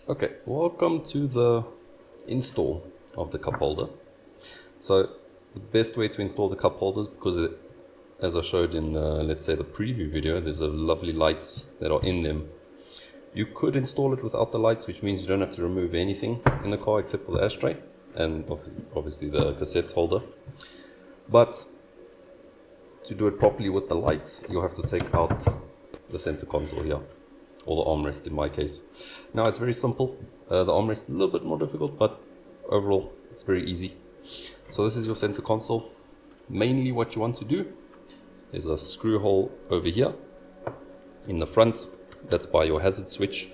Okay, welcome to the install of the cup holder. So the best way to install the cup holders, because as I showed in let's say the preview video, there's a lovely lights that are in them. You could install it without the lights, which means you don't have to remove anything in the car except for the ashtray and obviously the cassette holder. But to do it properly with the lights, you'll have to take out the center console here, or the armrest in my case. Now it's very simple. The armrest is a little bit more difficult, but overall it's very easy. So this is your center console. Mainly what you want to do is a screw hole over here in the front. That's by your hazard switch.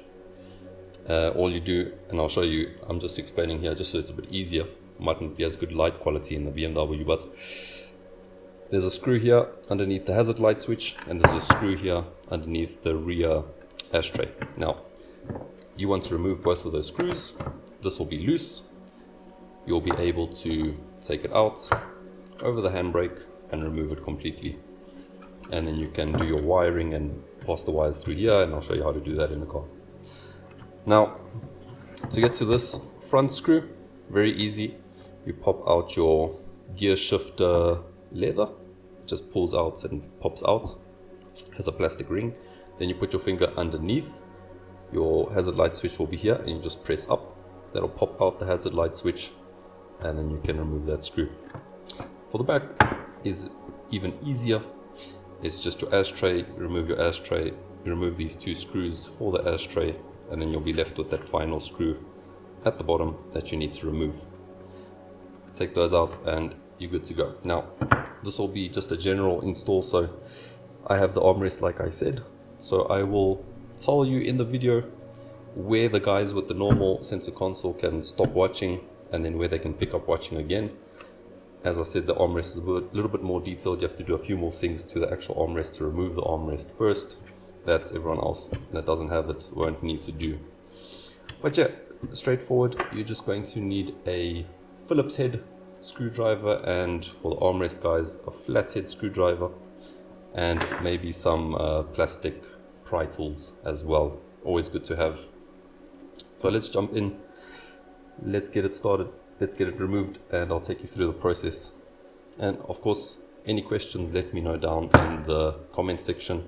All you do, and I'll show you, I'm just explaining here just so it's a bit easier. Mightn't be as good light quality in the BMW, but there's a screw here underneath the hazard light switch, and there's a screw here underneath the rear ashtray. Now, you want to remove both of those screws. This will be loose. You'll be able to take it out over the handbrake and remove it completely. And then you can do your wiring and pass the wires through here, and I'll show you how to do that in the car. Now, to get to this front screw, very easy. You pop out your gear shifter leather, just pulls out and pops out, has a plastic ring. Then you put your finger underneath, your hazard light switch will be here, and you just press up. That'll pop out the hazard light switch, and then you can remove that screw. For the back is even easier. It's just your ashtray. You remove your ashtray, you remove these two screws for the ashtray, and then you'll be left with that final screw at the bottom that you need to remove. Take those out and you're good to go. Now, this will be just a general install, so I have the armrest like I said. So I will tell you in the video where the guys with the normal center console can stop watching, and then where they can pick up watching again. As I said, the armrest is a little bit more detailed. You have to do a few more things to the actual armrest to remove the armrest first. That everyone else that doesn't have it won't need to do. But yeah, straightforward. You're just going to need a Phillips head screwdriver, and for the armrest guys, a flathead screwdriver, and maybe some plastic pry tools as well. Always good to have. So let's jump in. Let's get it started. Let's get it removed, and I'll take you through the process. And of course, any questions, let me know down in the comment section,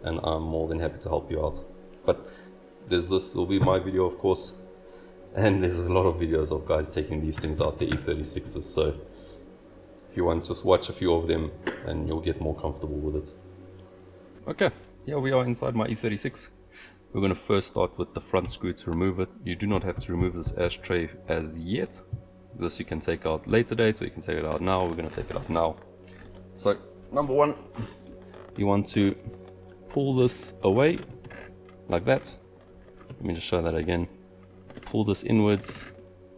and I'm more than happy to help you out. But this will be my video, of course, and there's a lot of videos of guys taking these things out, the E36s, so if you want, just watch a few of them and you'll get more comfortable with it. Okay, here we are inside my E36. We're going to first start with the front screw to remove it. You do not have to remove this ashtray as yet. This you can take out later date, or you can take it out now. We're going to take it out now. So, number one, you want to pull this away like that. Let me just show that again. Pull this inwards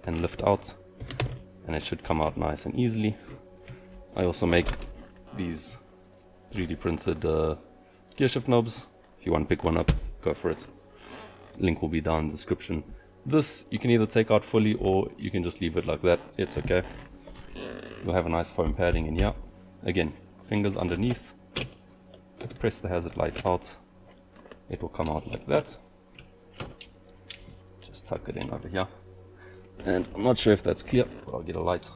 and lift out, and it should come out nice and easily. I also make these 3D printed gear shift knobs. If you want to pick one up, go for it. Link will be down in the description. This you can either take out fully, or you can just leave it like that. It's okay. You'll have a nice foam padding in here. Again, fingers underneath. Press the hazard light out. It will come out like that. Just tuck it in over here. And I'm not sure if that's clear, but I'll get a light.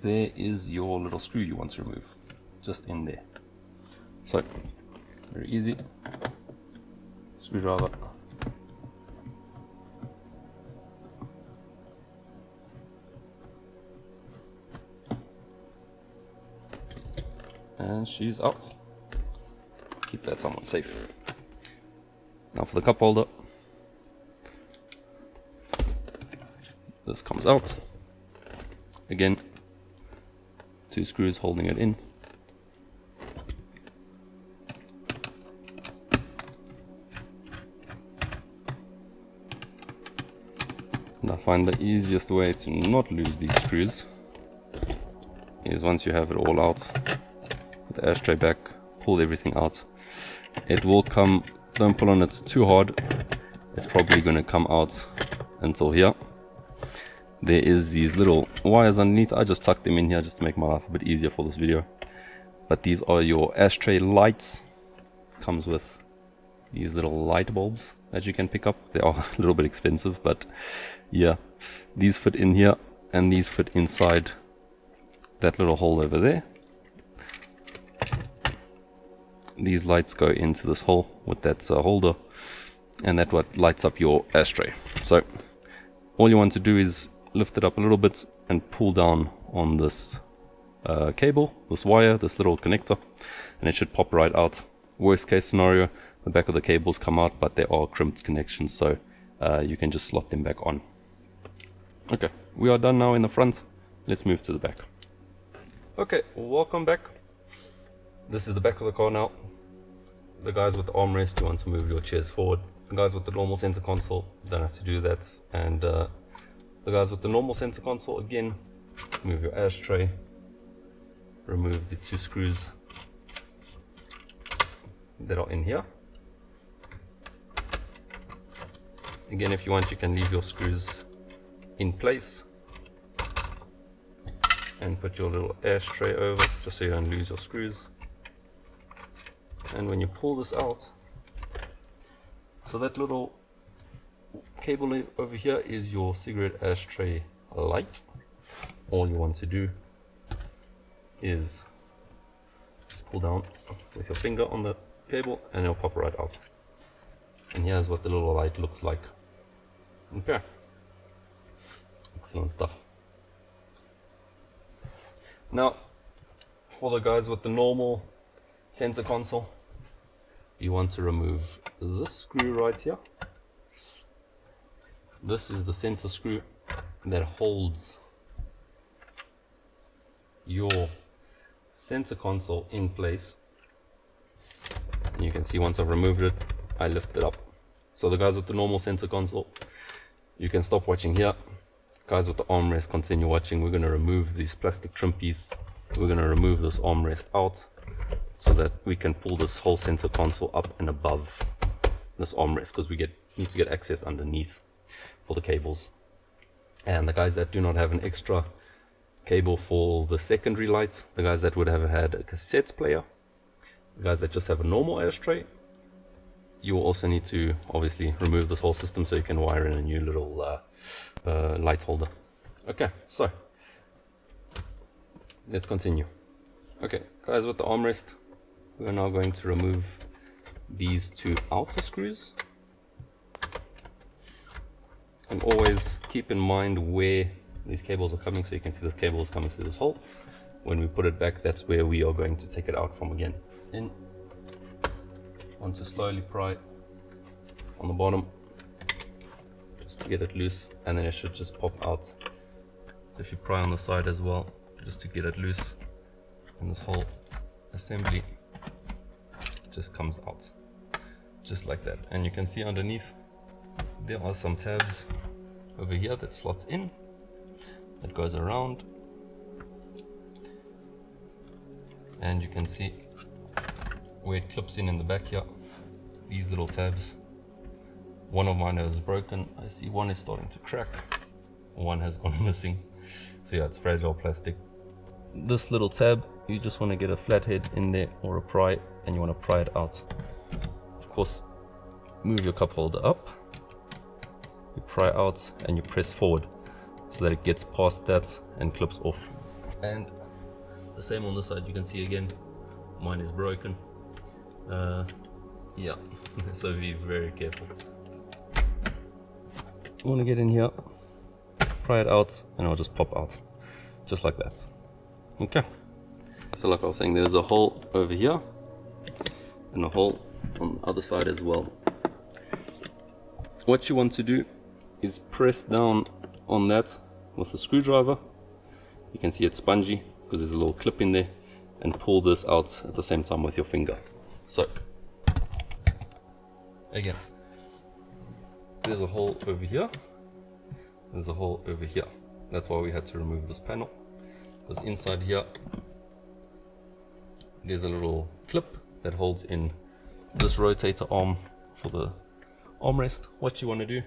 There is your little screw you want to remove. Just in there. So, very easy. Screwdriver. And she's out. Keep that somewhat safe. Now for the cup holder. This comes out. Again, two screws holding it in. And I find the easiest way to not lose these screws is once you have it all out, put the ashtray back, pull everything out. It will come, don't pull on it too hard, it's probably going to come out until here. There is these little wires underneath. I just tucked them in here just to make my life a bit easier for this video. But these are your ashtray lights. Comes with these little light bulbs that you can pick up. They are a little bit expensive, but yeah, these fit in here and these fit inside that little hole over there. These lights go into this hole with that holder, and that's what lights up your ashtray. So all you want to do is lift it up a little bit and pull down on this cable, this wire, this little connector, and it should pop right out. Worst case scenario, the back of the cables come out, but they are crimped connections, so you can just slot them back on. Okay, we are done now in the front. Let's move to the back. Okay, welcome back. This is the back of the car now. The guys with the armrest, you want to move your chairs forward. The guys with the normal center console don't have to do that. And the guys with the normal center console, again, move your ashtray, remove the 2 screws that are in here. Again, if you want, you can leave your screws in place and put your little ashtray over, just so you don't lose your screws. And when you pull this out, so that little cable over here is your cigarette ashtray light. All you want to do is just pull down with your finger on the cable and it'll pop right out. And here's what the little light looks like. Okay, excellent stuff. Now, for the guys with the normal center console, you want to remove this screw right here. This is the center screw that holds your center console in place. And you can see once I've removed it, I lift it up. So the guys with the normal center console, you can stop watching here. Guys with the armrest, continue watching. We're going to remove these plastic trim piece. We're going to remove this armrest out so that we can pull this whole center console up and above this armrest, because we need to get access underneath for the cables. And the guys that do not have an extra cable for the secondary lights, the guys that would have had a cassette player, the guys that just have a normal ashtray, you will also need to obviously remove this whole system so you can wire in a new little light holder. Okay, so let's continue. Okay, guys with the armrest, we are now going to remove these 2 outer screws. And always keep in mind where these cables are coming, so you can see this cable is coming through this hole. When we put it back, that's where we are going to take it out from again. In. Want to slowly pry on the bottom just to get it loose, and then it should just pop out. So if you pry on the side as well, just to get it loose, and this whole assembly just comes out just like that. And you can see underneath there are some tabs over here that slots in, that goes around, and you can see where it clips in the back here, these little tabs. One of mine is broken. I see one is starting to crack, one has gone missing. So yeah, it's fragile plastic. This little tab, you just want to get a flathead in there or a pry, and you want to pry it out. Of course, move your cup holder up, you pry out and you press forward so that it gets past that and clips off. And the same on this side, you can see again, mine is broken. Yeah, so be very careful. You want to get in here, pry it out, and it'll just pop out, just like that. Okay, so like I was saying, there's a hole over here and a hole on the other side as well. What you want to do is press down on that with a screwdriver. You can see it's spongy because there's a little clip in there, and pull this out at the same time with your finger. So again, there's a hole over here, there's a hole over here. That's why we had to remove this panel, because inside here there's a little clip that holds in this rotator arm for the armrest. What you want to do,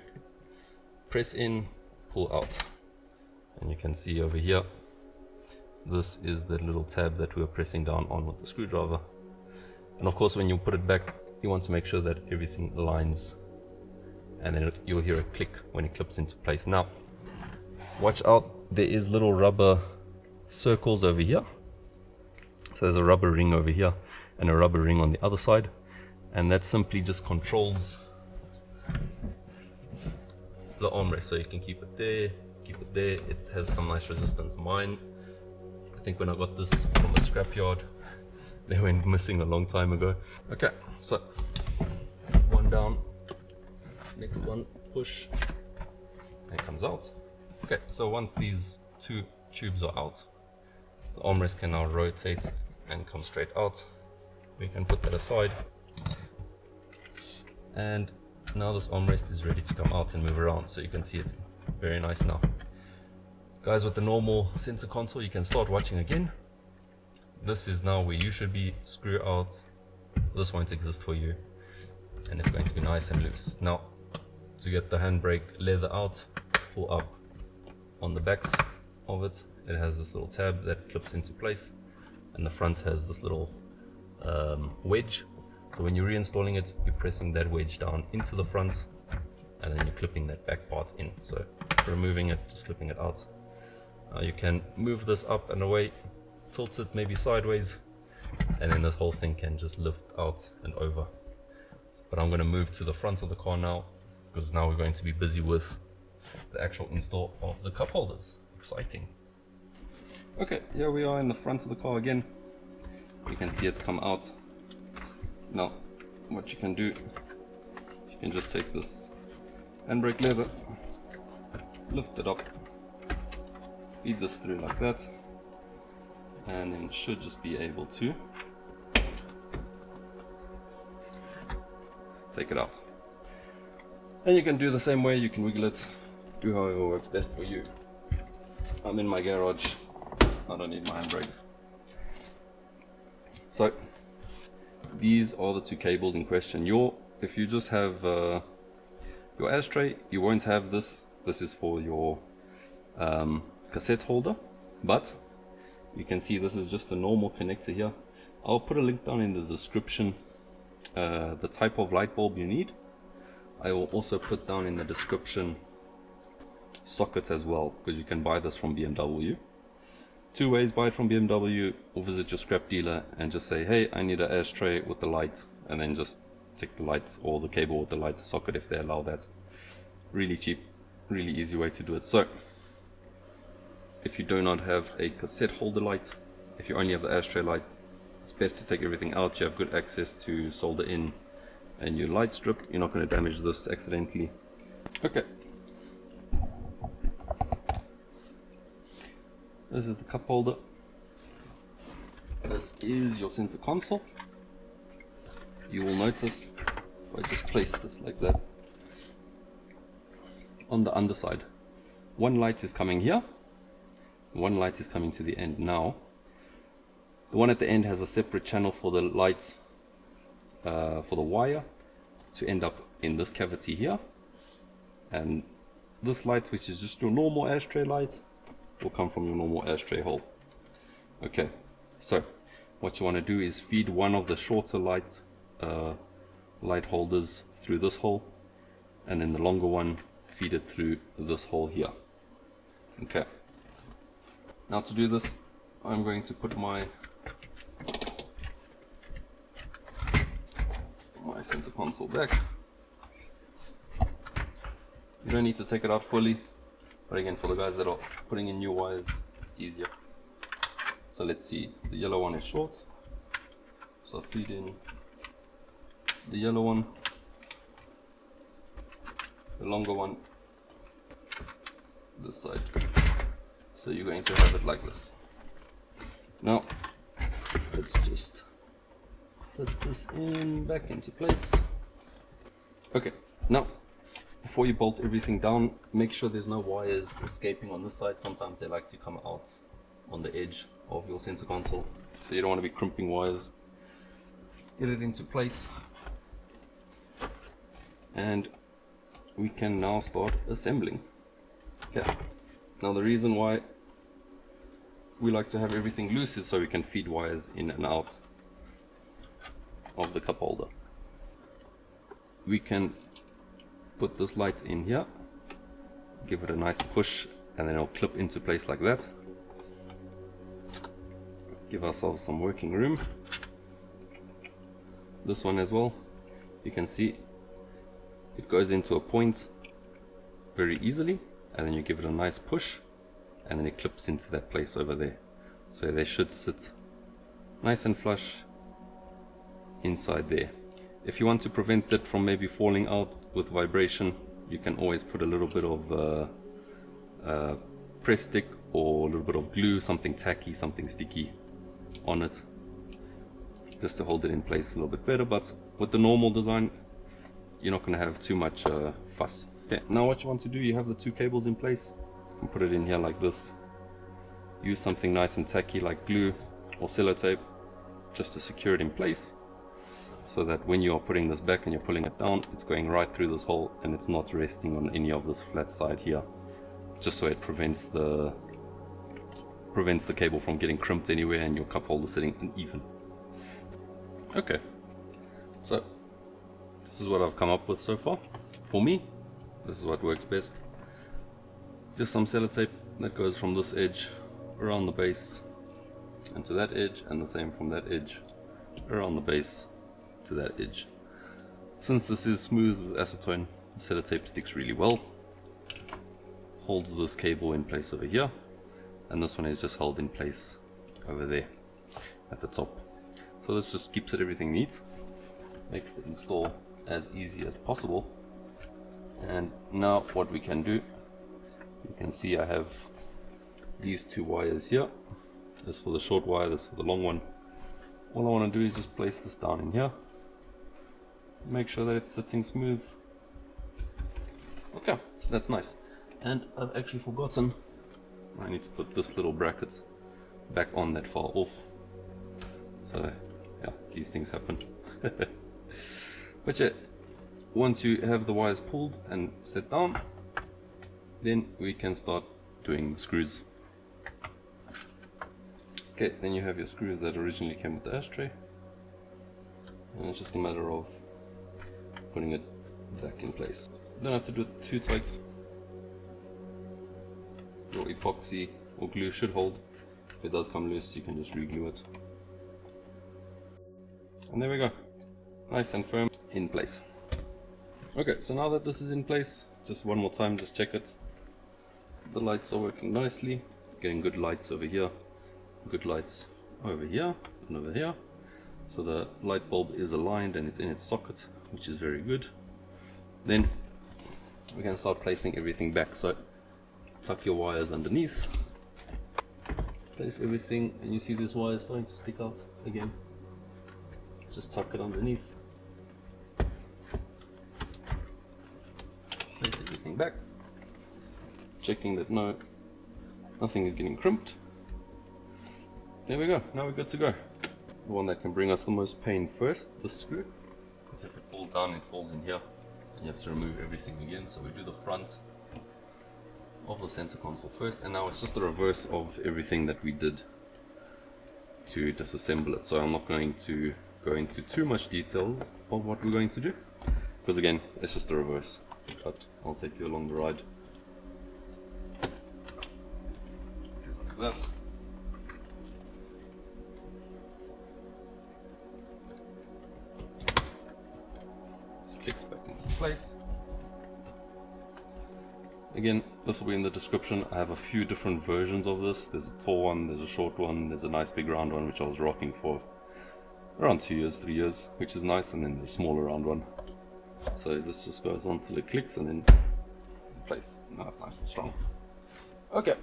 press in, pull out, and you can see over here, this is the little tab that we were pressing down on with the screwdriver. And of course, when you put it back, you want to make sure that everything aligns and then you'll hear a click when it clips into place. Now, watch out, there is little rubber circles over here. So there's a rubber ring over here and a rubber ring on the other side, and that simply just controls the armrest, so you can keep it there, keep it there. It has some nice resistance. Mine, I think when I got this from a scrapyard, they went missing a long time ago. Okay, so one down, next one, push, and it comes out. Okay, so once these two tubes are out, the armrest can now rotate and come straight out. We can put that aside, and now this armrest is ready to come out and move around, so you can see it's very nice now. Guys, with the normal center console, you can start watching again. This is now where you should be. Screw out, this won't exist for you, and it's going to be nice and loose. Now, to get the handbrake leather out, pull up on the backs of it. It has this little tab that clips into place, and the front has this little wedge. So when you're reinstalling it, you're pressing that wedge down into the front, and then you're clipping that back part in. So removing it, just clipping it out. You can move this up and away, tilt it maybe sideways, and then this whole thing can just lift out and over. But I'm going to move to the front of the car now, because now we're going to be busy with the actual install of the cup holders. Exciting. Okay, here we are in the front of the car again. You can see it's come out. Now, what you can do, you can just take this handbrake lever, lift it up, feed this through like that, and then should just be able to take it out. And you can do the same way, you can wiggle it, do however works best for you. I'm in my garage, I don't need my handbrake. So these are the two cables in question. If you just have your ashtray, you won't have this. This is for your cassette holder, but you can see this is just a normal connector here. I'll put a link down in the description, the type of light bulb you need. I will also put down in the description sockets as well, because you can buy this from BMW. Two ways: buy it from BMW or visit your scrap dealer and just say, hey, I need an ashtray with the light, and then just take the light or the cable with the light socket if they allow that. Really cheap, really easy way to do it. So if you do not have a cassette holder light, if you only have the ashtray light, it's best to take everything out. You have good access to solder in and your light strip. You're not going to damage this accidentally. Okay. This is the cup holder. This is your center console. You will notice if I just place this like that, on the underside, one light is coming here, one light is coming to the end. Now, the one at the end has a separate channel for the light, for the wire to end up in this cavity here, and this light, which is just your normal ashtray light, will come from your normal ashtray hole. Okay, so what you want to do is feed one of the shorter light holders through this hole, and then the longer one, feed it through this hole here. Okay, now to do this, I'm going to put my center console back. You don't need to take it out fully, but again, for the guys that are putting in new wires, it's easier. So let's see, the yellow one is short, so feed in the yellow one, the longer one this side. So you're going to have it like this. Now let's just put this in back into place. Okay, now before you bolt everything down, make sure there's no wires escaping on this side. Sometimes they like to come out on the edge of your center console, so you don't want to be crimping wires. Get it into place, and we can now start assembling. Okay, now the reason why we like to have everything loose is so we can feed wires in and out of the cup holder. We can put this light in here, give it a nice push, and then it'll clip into place like that. Give ourselves some working room. This one as well, you can see it goes into a point very easily, and then you give it a nice push, and then it clips into that place over there. So they should sit nice and flush inside there. If you want to prevent it from maybe falling out with vibration, you can always put a little bit of press stick or a little bit of glue, something tacky, something sticky on it, just to hold it in place a little bit better. But with the normal design, you're not going to have too much fuss. Okay, now what you want to do, you have the two cables in place, you can put it in here like this. Use something nice and tacky like glue or sellotape just to secure it in place, so that when you are putting this back and you're pulling it down, it's going right through this hole and it's not resting on any of this flat side here, just so it prevents the cable from getting crimped anywhere and your cup holder sitting uneven. Okay, so this is what I've come up with so far. For me, this is what works best. Just some sellotape that goes from this edge around the base and to that edge, and the same from that edge around the base to that edge. Since this is smooth with acetone, the sellotape sticks really well. Holds this cable in place over here, and this one is just held in place over there at the top. So this just keeps it everything neat, makes the install as easy as possible. And now what we can do, you can see I have these two wires here. This for the short wire, this for the long one. All I want to do is just place this down in here, make sure that it's sitting smooth. Okay, that's nice. And I've actually forgotten, I need to put this little bracket back on that far off. So yeah, these things happen. But yeah, once you have the wires pulled and set down, then we can start doing the screws. Okay, then you have your screws that originally came with the ashtray, and it's just a matter of putting it back in place. You don't have to do it too tight. Your epoxy or glue should hold. If it does come loose, you can just re-glue it. And there we go, nice and firm in place. Okay, so now that this is in place, just one more time, just check it. The lights are working nicely, getting good lights over here, good lights over here and over here. So the light bulb is aligned and it's in its socket, which is very good. Then we can start placing everything back. So tuck your wires underneath, place everything, and you see this wire starting to stick out again. Just tuck it underneath. Place everything back, checking that nothing is getting crimped. There we go, now we're good to go. The one that can bring us the most pain first, the screw, because if it falls down, it falls in here and you have to remove everything again. So we do the front of the center console first, and now it's just the reverse of everything that we did to disassemble it. So I'm not going to go into too much detail of what we're going to do, because again, it's just the reverse. But I'll take you along the ride. Do like that. This clicks back into place. Again, this will be in the description. I have a few different versions of this. There's a tall one, there's a short one, there's a nice big round one which I was rocking for around 2 years, 3 years, which is nice, and then the smaller round one. So this just goes on till it clicks and then in place. Now it's nice and strong. Okay,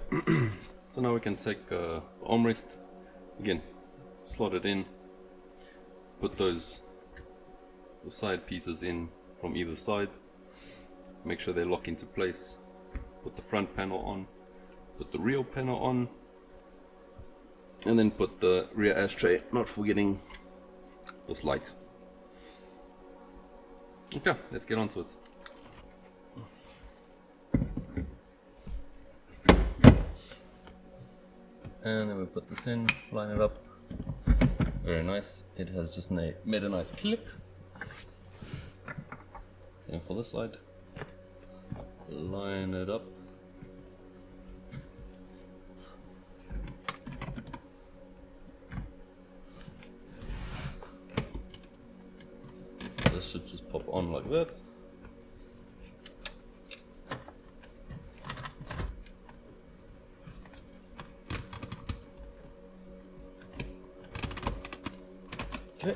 so now we can take the armrest, again, slot it in, put the side pieces in from either side, make sure they lock into place, put the front panel on, put the rear panel on, and then put the rear ashtray, not forgetting this light. Okay, let's get on to it. And then we put this in, line it up. Very nice. It has just made a nice clip. Same for this side. line it up. This should just pop on like that. Okay,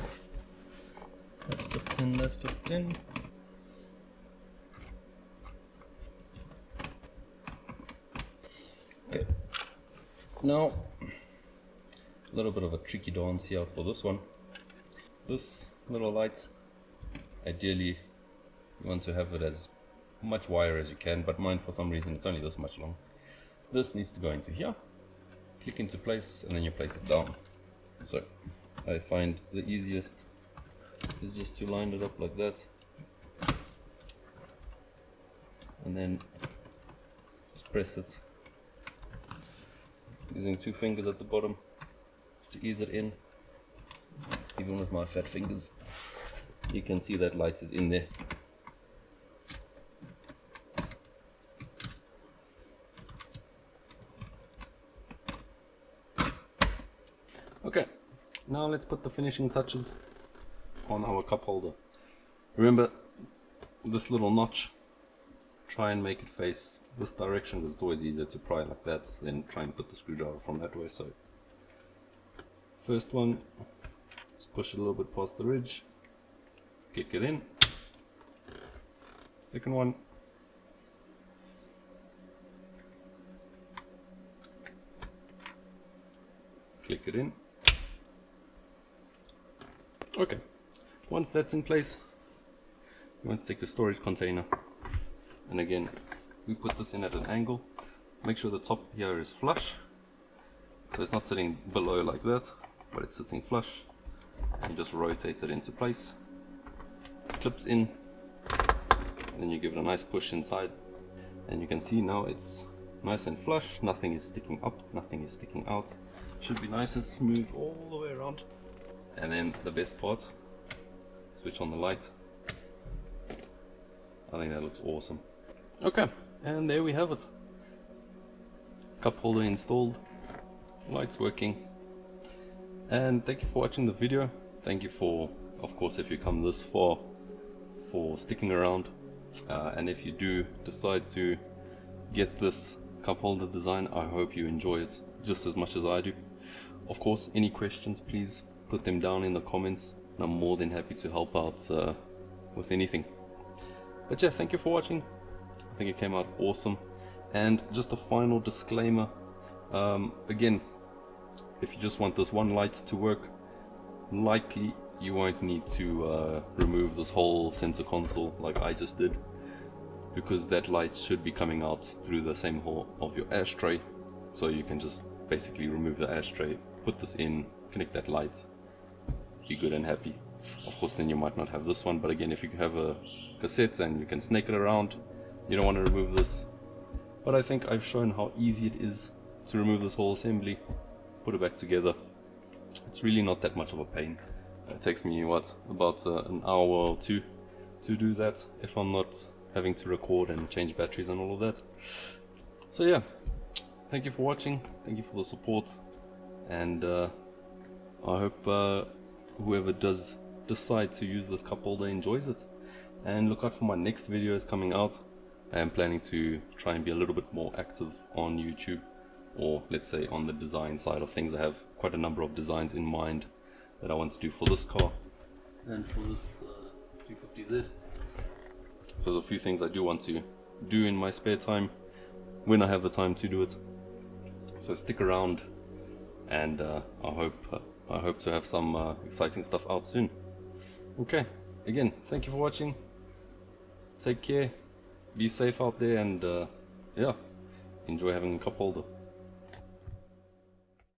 that's clipped in, that's clipped in. Okay, now a little bit of a tricky dance here for this one. This little light, ideally you want to have it as much wire as you can, but mine for some reason it's only this much long. This needs to go into here, click into place, and then you place it down. So I find the easiest is just to line it up like that, and then just press it using 2 fingers at the bottom just to ease it in. Even with my fat fingers, you can see that light is in there. Okay, now let's put the finishing touches on our cup holder. Remember this little notch, try and make it face this direction because it's always easier to pry like that than try and put the screwdriver from that way. So first one, just push it a little bit past the ridge, kick it in. Second one, click it in. Okay, once that's in place, you want to take your storage container, and again we put this in at an angle. Make sure the top here is flush, so it's not sitting below like that, but it's sitting flush. And just rotate it into place, clips in, and then you give it a nice push inside, and you can see now it's nice and flush. Nothing is sticking up, nothing is sticking out. Should be nice and smooth all the way around. And then the best part, switch on the light. I think that looks awesome. Okay, and there we have it. Cup holder installed, lights working. And thank you for watching the video. Thank you for, of course, if you come this far, for sticking around. And if you do decide to get this cup holder design, I hope you enjoy it just as much as I do. Of course, any questions, please put them down in the comments, and I'm more than happy to help out with anything. But yeah, thank you for watching. I think it came out awesome. And just a final disclaimer, again, if you just want this one light to work, likely you won't need to remove this whole center console like I just did, because that light should be coming out through the same hole of your ashtray. So you can just basically remove the ashtray, put this in, connect that light, be good and happy. Of course then you might not have this one, but again, if you have a cassette and you can snake it around, you don't want to remove this. But I think I've shown how easy it is to remove this whole assembly, put it back together. It's really not that much of a pain. It takes me what, about an hour or two to do that if I'm not having to record and change batteries and all of that. So yeah, thank you for watching, thank you for the support, and I hope whoever does decide to use this cup holder enjoys it. And look out for my next videos coming out. I am planning to try and be a little bit more active on YouTube, or let's say on the design side of things. I have quite a number of designs in mind that I want to do for this car and for this 350Z. So there's a few things I do want to do in my spare time when I have the time to do it. So stick around, and I hope to have some exciting stuff out soon. Okay, again, thank you for watching. Take care, be safe out there, and yeah, enjoy having a cup holder.